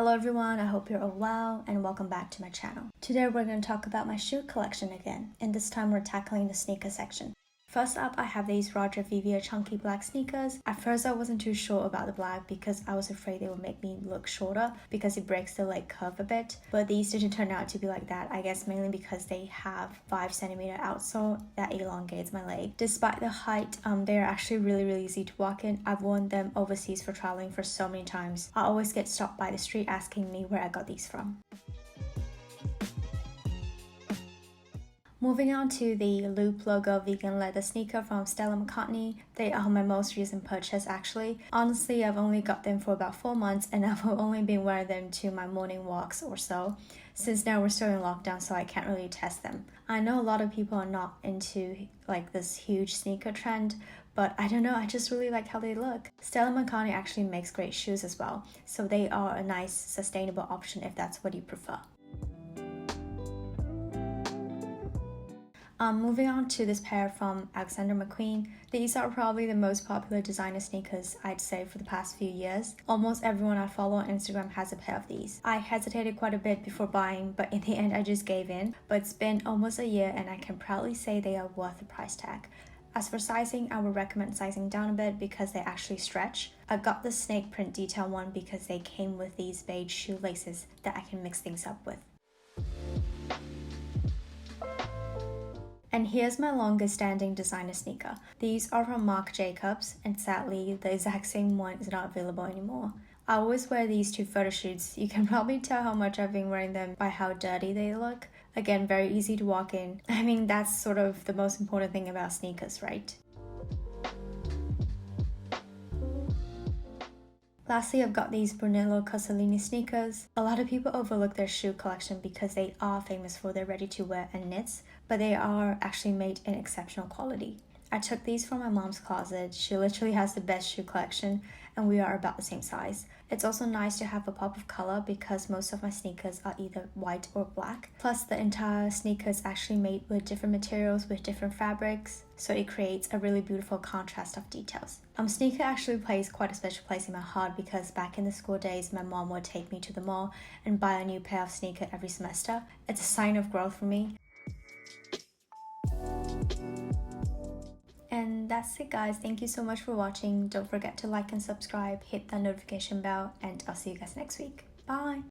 Hello everyone, I hope you're all well and welcome back to my channel. Today we're going to talk about my shoe collection again, and this time we're tackling the sneaker section. First up, I have these Roger Vivier chunky black sneakers. At first I wasn't too sure about the black because I was afraid they would make me look shorter because it breaks the leg curve a bit, but these didn't turn out to be like that, I guess mainly because they have 5cm outsole that elongates my leg. Despite the height, they are actually really easy to walk in. I've worn them overseas for traveling for so many times. I always get stopped by the street asking me where I got these from. Moving on to the loop logo vegan leather sneaker from Stella McCartney. They are my most recent purchase actually. Honestly, I've only got them for about 4 months and I've only been wearing them to my morning walks or so, since now we're still in lockdown so I can't really test them. I know a lot of people are not into like this huge sneaker trend, but I don't know, I just really like how they look. Stella McCartney actually makes great shoes as well, so they are a nice sustainable option if that's what you prefer. Moving on to this pair from McQueen. These are probably the most popular designer sneakers I'd say for the past few years. Almost everyone I follow on Instagram has a pair of these. I hesitated quite a bit before buying, but in the end I just gave in. But it's been almost a year and I can proudly say they are worth the price tag. As for sizing, I would recommend sizing down a bit because they actually stretch. I got the snake print detail one because they came with these beige shoelaces that I can mix things up with. And here's my longest standing designer sneaker. These are from Marc Jacobs, and sadly the exact same one is not available anymore. I always wear these to photo shoots. You can probably tell how much I've been wearing them by how dirty they look. Again, very easy to walk in. I mean, that's sort of the most important thing about sneakers, right? Lastly, I've got these BRUNELLO CUCINELLI sneakers. A lot of people overlook their shoe collection because they are famous for their ready-to-wear and knits, but they are actually made in exceptional quality. I took these from my mom's closet. She literally has the best shoe collection and we are about the same size. It's also nice to have a pop of color because most of my sneakers are either white or black. Plus the entire sneaker is actually made with different materials with different fabrics, so it creates a really beautiful contrast of details. Sneaker actually plays quite a special place in my heart because back in the school days my mom would take me to the mall and buy a new pair of sneakers every semester. It's a sign of growth for me. And that's it guys, thank you so much for watching. Don't forget to like and subscribe, hit the notification bell, and I'll see you guys next week. Bye!